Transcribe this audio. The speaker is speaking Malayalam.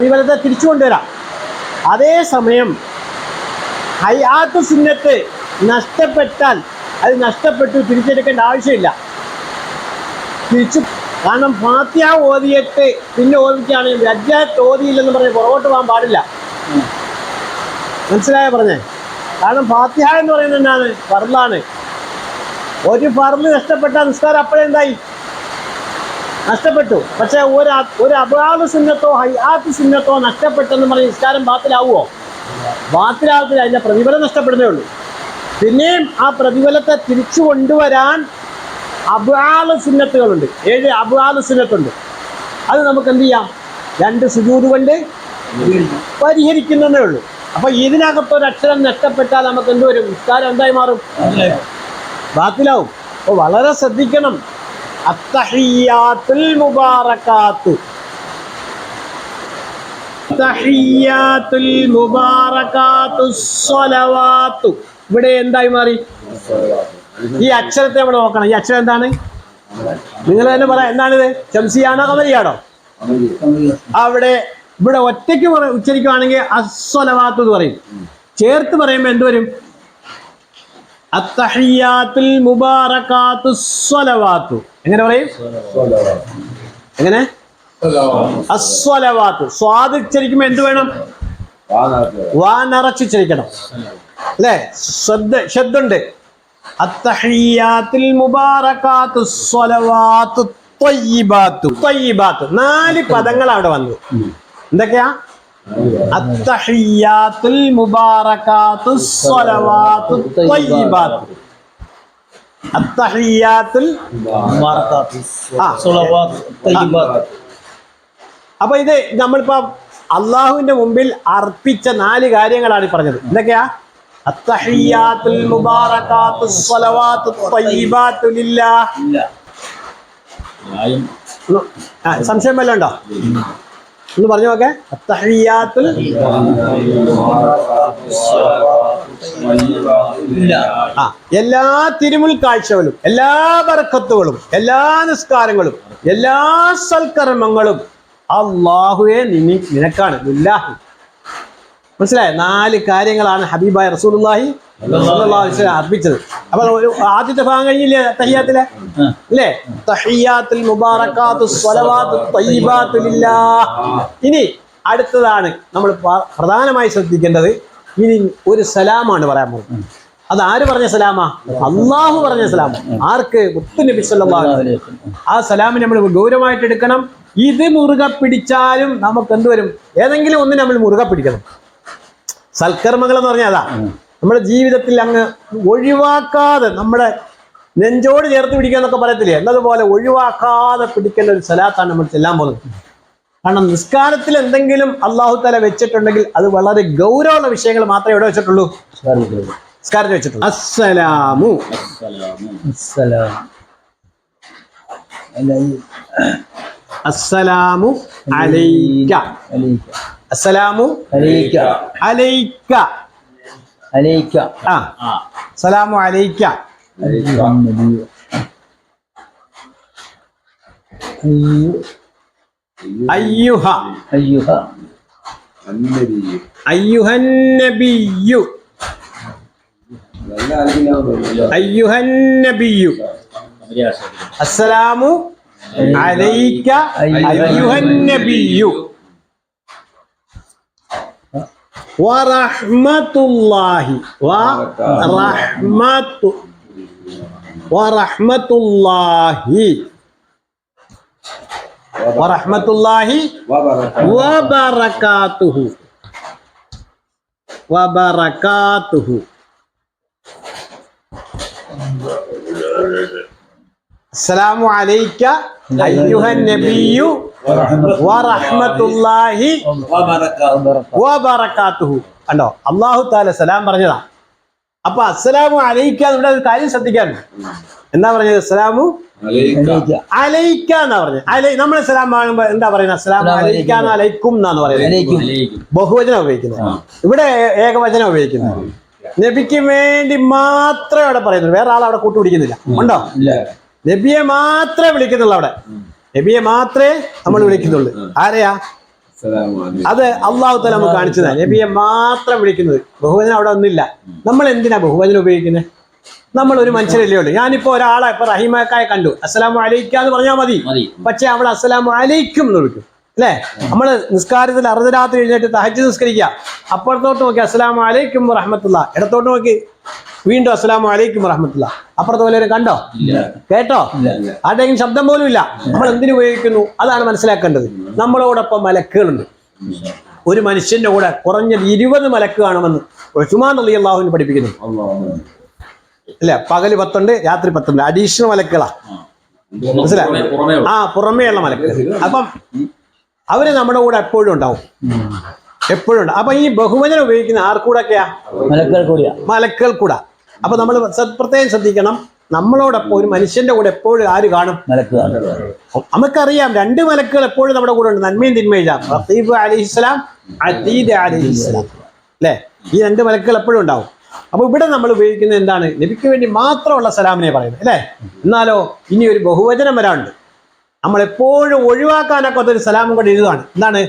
പ്രതിഫലത്തെ തിരിച്ചു കൊണ്ടുവരാം. അതേസമയം ഹയ്യാത്തു സുന്നത്ത് നഷ്ടപ്പെട്ടാൽ അത് നഷ്ടപ്പെട്ടു, തിരിച്ചെടുക്കേണ്ട ആവശ്യമില്ല. തിരിച്ചു, കാരണം ഫാത്തിഹ ഓതിയിട്ട് പിന്നെ ഓദിക്കുകയാണെങ്കിൽ വജ്ജത്ത് ഓതിയില്ലെന്ന് പറഞ്ഞ് പുറകോട്ട് പോകാൻ പാടില്ല. മനസ്സിലായോ പറഞ്ഞേ? കാരണം ഫാത്തിഹ എന്ന് പറയുന്നത് എന്താണ്? ഫർളാണ്. ഒരു ഫർള് നഷ്ടപ്പെട്ട നിസ്കാരം അപ്പോഴെന്തായി? നഷ്ടപ്പെട്ടു. പക്ഷെ ഒരു അബ്റാദ് സുന്നത്തോ ഹയ്യാത്ത് സുന്നത്തോ നഷ്ടപ്പെട്ടെന്ന് പറഞ്ഞ് നിസ്കാരം ബാത്തിലാവുമോ? ബാത്തിലാവത്തില്ല. അതിൻ്റെ പ്രതിഫലം നഷ്ടപ്പെടുന്നേ ഉള്ളൂ. പിന്നെയും ആ പ്രതിഫലത്തെ തിരിച്ചു കൊണ്ടുവരാൻ അബ്റാദ് സുന്നത്തുകളുണ്ട്. 7 അബ്റാദ് സുന്നത്തുണ്ട്. അത് നമുക്ക് എന്ത് ചെയ്യാം? 2 സുജൂദ് കൊണ്ട് പരിഹരിക്കുന്നതേ ഉള്ളൂ. അപ്പൊ ഇതിനകത്തൊരു അക്ഷരം നഷ്ടപ്പെട്ടാൽ നമുക്ക് എന്ത് വരും? നിസ്കാരം എന്തായി മാറും? ബാത്തിലാവും. അപ്പോൾ വളരെ ശ്രദ്ധിക്കണം. അത്തഹിയ്യാത്തുൽ മുബാറകാത്തു, അത്തഹിയ്യാത്തുൽ മുബാറകാത്തു സ്വലവാത്തു. ഇവിടെ എന്തായി മാറി? ഈ അക്ഷരത്തെ നമ്മൾ നോക്കണം. ഈ അക്ഷരം എന്താണ്? നിങ്ങൾ തന്നെ പറയാം. എന്താണിത്? ശംസിയാണോ ഖമരിയാണോ? അവിടെ ഇവിടെ ഒറ്റയ്ക്ക് ഉച്ചരിക്കുവാണെങ്കിൽ അസ്വലവാത്തു എന്ന് പറയും. ചേർത്ത് പറയുമ്പോൾ എന്ത് വരും? അത്തഹിയ്യാത്തുൽ മുബാറകാത്തു സ്വലവാത്തു. എങ്ങനെ പറയും? എങ്ങനെ? അസ്വലവാത്തു. സ്വാദ് ഉച്ചരിക്കുമ്പോൾ എന്ത് വേണം? വാ നിറച്ചുച്ചരിക്കണം അല്ലേ? ശ്രദ്ധുണ്ട്. അത്തഹിയ്യാത്തുൽ മുബാറകാത്തു സ്വലവാത്തു ത്വയ്യിബാത്തു. ത്വയ്യിബാത്തു 4 പദങ്ങൾ അവിടെ വന്നു. എന്തൊക്കെയാ? അത്തഹിയ്യാത്തുൽ മുബാറകാത്തു സ്വലവാത്തു ത്വയ്യിബാത്തു. അത്തഹിയ്യാത്തുൽ മുബാറകാത്തു സ്വലവാത്തു ത്വയ്യിബാത്തു. അപ്പൊ ഇത് നമ്മളിപ്പോ അള്ളാഹുവിന്റെ മുമ്പിൽ അർപ്പിച്ച 4 കാര്യങ്ങളാണ് ഈ പറഞ്ഞത്. എന്തൊക്കെയാ? അത്തഹിയ്യാത്തുൽ മുബാറകാത്തു സ്വലവാത്തു ത്വയ്യിബാത്തു ലില്ലാഹ്. സംശയം വല്ലതും ഉണ്ടോ? ഒന്ന് പറഞ്ഞു നോക്കെ. അത്തഹിയ്യാത്തുൽ എല്ലാ തിരുമുൽ കാഴ്ചകളും എല്ലാ ബർക്കത്തുകളും എല്ലാ നിസ്കാരങ്ങളും എല്ലാ സൽക്കർമ്മങ്ങളും അല്ലാഹുവേ നിനക്കാണ്. ലില്ലാഹി. മനസ്സിലായോ? 4 കാര്യങ്ങളാണ് ഹബീബായ റസൂലുള്ളാഹി സ്വല്ലല്ലാഹു അലൈഹി വസല്ലം അർപ്പിച്ചത്. അപ്പൊ ആദ്യത്തെ ഭാഗം കഴിഞ്ഞില്ലേ തഹിയ്യാത്തിലെ? അല്ലേ? തഹിയ്യാത്തുൽ മുബാറകാത്തു സ്വലവാത്തു ത്വയ്യിബാത്തു ലില്ലാഹ്. ഇനി അടുത്തതാണ് നമ്മൾ പ്രധാനമായി ശ്രദ്ധിക്കേണ്ടത്. ഇനി ഒരു സലാമാണ് പറയാൻ പോകുന്നത്. അത് ആര് പറഞ്ഞ സലാമാ? അള്ളാഹു പറഞ്ഞ സലാം. ആർക്ക്? മുത്തുനബി സല്ലല്ലാഹു അലൈഹി വസല്ലം. ആ സലാമിനെ നമ്മൾ ഗൗരവമായിട്ട് എടുക്കണം. ഇത് മുറുകെ പിടിച്ചാലും നമുക്ക് എന്തുവരും? ഏതെങ്കിലും ഒന്ന് നമ്മൾ മുറുകെ പിടിക്കണം. സൽക്കർമ്മങ്ങൾ എന്ന് പറഞ്ഞാൽ അതാ നമ്മുടെ ജീവിതത്തിൽ അങ്ങ് ഒഴിവാക്കാതെ നമ്മുടെ നെഞ്ചോട് ചേർത്ത് പിടിക്കുക എന്നൊക്കെ പറയത്തില്ലേ? എന്നതുപോലെ ഒഴിവാക്കാതെ പിടിക്കേണ്ട ഒരു സലാത്താണ് നമ്മൾ ചെല്ലാൻ പോകുന്നത്. കാരണം നിസ്കാരത്തിൽ എന്തെങ്കിലും അള്ളാഹു തആല വെച്ചിട്ടുണ്ടെങ്കിൽ അത് വളരെ ഗൗരവമുള്ള വിഷയങ്ങൾ മാത്രമേ ഇവിടെ വെച്ചിട്ടുള്ളൂ. നിസ്കാരത്തിൽ വെച്ചിട്ടുള്ളൂ. അസ്സലാമു അസ്സലാമു അലൈക. അസ്സലാമു അലൈക. അലൈക. അലൈക. സലാമു അലൈക. അയ്യുഹ. അയ്യുഹ. അയ്യുഹൻ നബിയ്യു. അയ്യുഹൻ നബിയ്യു. അസ്സലാമു അലൈക അയ്യുഹൻ നബിയ്യു വറഹ്മത്തുള്ളാഹി വറഹ്മത്തുള്ളാഹി വറഹ്മത്തുള്ളാഹി വബറകാതുഹു വബറകാതുഹു. അസ്സലാമു അലൈക അയ്യുഹൻ നബിയ്യു വറഹ്മത്തുള്ളാഹി വബറകാതുഹു. കണ്ടോ? അല്ലാഹു തആല സലാം പറഞ്ഞതാ. അപ്പൊ അസ്സലാമു അലൈക ഇവിടെ ഒരു കാര്യം ശ്രദ്ധിക്കാനുണ്ട്. എന്താ പറഞ്ഞത്? അസ്സലാമു അലൈക എന്നാ പറഞ്ഞത്. നമ്മൾ സലാം വാങ്ങുമ്പോ എന്താ പറയുന്നത്? അസ്സലാമു അലൈക അലൈക്കും എന്നാണ് പറയുന്നത്. ബഹുവചനം ഉപയോഗിക്കുന്നത്. ഇവിടെ ഏകവചനം ഉപയോഗിക്കുന്നത്. നബിക്ക് വേണ്ടി മാത്രമേ അവിടെ പറയുന്നുള്ളൂ. വേറെ ആൾ അവിടെ കൂട്ടുപിടിക്കുന്നില്ല. ഉണ്ടോ? നബിയെ മാത്രമേ വിളിക്കുന്നുള്ളൂ. അവിടെ നബിയെ മാത്രമേ നമ്മൾ വിളിക്കുന്നുള്ളൂ. ആരെയാ? അത് അള്ളാഹു തആല നമുക്ക് കാണിച്ചു തന്നെ. നബിയെ മാത്രം വിളിക്കുന്നത്, ബഹുവചനം അവിടെ ഒന്നുമില്ല. നമ്മൾ എന്തിനാ ബഹുവചനം ഉപയോഗിക്കുന്നത്? നമ്മൾ ഒരു മനുഷ്യരല്ലേ ഉള്ളൂ. ഞാനിപ്പോ ഒരാളെ ഇപ്പൊ റഹീമക്കായെ കണ്ടു, അസ്സലാമു അലൈക്കും എന്ന് പറഞ്ഞാൽ മതി. പക്ഷെ അവൾ അസ്സലാമു അലൈക്കും എന്ന് വിളിക്കും അല്ലേ? നമ്മള് നിസ്കാരത്തിൽ അർദ്ധരാത്രി എഴുന്നേറ്റ് തഹജ്ജുദ് നിസ്കരിക്കുക, അപ്പുറത്തോട്ട് നോക്കി അസ്സലാമു അലൈക്കും വറഹ്മത്തുള്ളാഹി, ഇടത്തോട്ട് നോക്കി വീണ്ടും അസ്സലാമു അലൈക്കും വറഹ്മത്തുള്ളാഹി. അപ്പുറത്ത് പോലെ കണ്ടോ, കേട്ടോ? ആരുടെയെങ്കിലും ശബ്ദം പോലും ഇല്ല. നമ്മൾ എന്തിനു ഉപയോഗിക്കുന്നു? അതാണ് മനസ്സിലാക്കേണ്ടത്. നമ്മളോടൊപ്പം മലക്കുകളുണ്ട്. ഒരു മനുഷ്യന്റെ കൂടെ കുറഞ്ഞത് 20 മലക്ക് കാണുമെന്ന് ഉസ്മാൻ റളിയല്ലാഹു അൻഹു പഠിപ്പിക്കുന്നു അല്ലെ? പകല് 10 ഉണ്ട്, രാത്രി 10 ഉണ്ട്. അഡീഷണൽ മലക്കുകളാ, മനസ്സിലായി? പുറമേയുള്ള മലക്കുകൾ. അപ്പം അവര് നമ്മുടെ കൂടെ എപ്പോഴും ഉണ്ടാവും, എപ്പോഴും ഉണ്ട്. അപ്പൊ ഈ ബഹുവചനം ഉപയോഗിക്കുന്ന ആർക്കൂടൊക്കെയാ? മലക്കുകൾ കൂടാ. അപ്പൊ നമ്മൾ പ്രത്യേകം ശ്രദ്ധിക്കണം, നമ്മളോടൊപ്പം ഒരു മനുഷ്യന്റെ കൂടെ എപ്പോഴും ആര് കാണും? നമുക്കറിയാം 2 മലക്കുകൾ എപ്പോഴും നമ്മുടെ കൂടെ ഉണ്ട്, നന്മയും തിന്മയും. റഖീബ് അലൈഹിസ്സലാം, അതീദ് അലൈഹിസ്സലാം അല്ലെ? ഈ 2 മലക്കുകൾ എപ്പോഴും ഉണ്ടാവും. അപ്പൊ ഇവിടെ നമ്മൾ ഉപയോഗിക്കുന്നത് എന്താണ്? നബിക്ക് വേണ്ടി മാത്രമുള്ള സലാമിനെ പറയുന്നത് അല്ലെ? എന്നാലോ ഇനി ഒരു ബഹുവചനം വരാനുണ്ട്. നമ്മൾ എപ്പോഴും ഒഴിവാക്കാനൊക്കെ ഒരു സലാമും കൂടെ എഴുതുകയാണ്. എന്താണ്?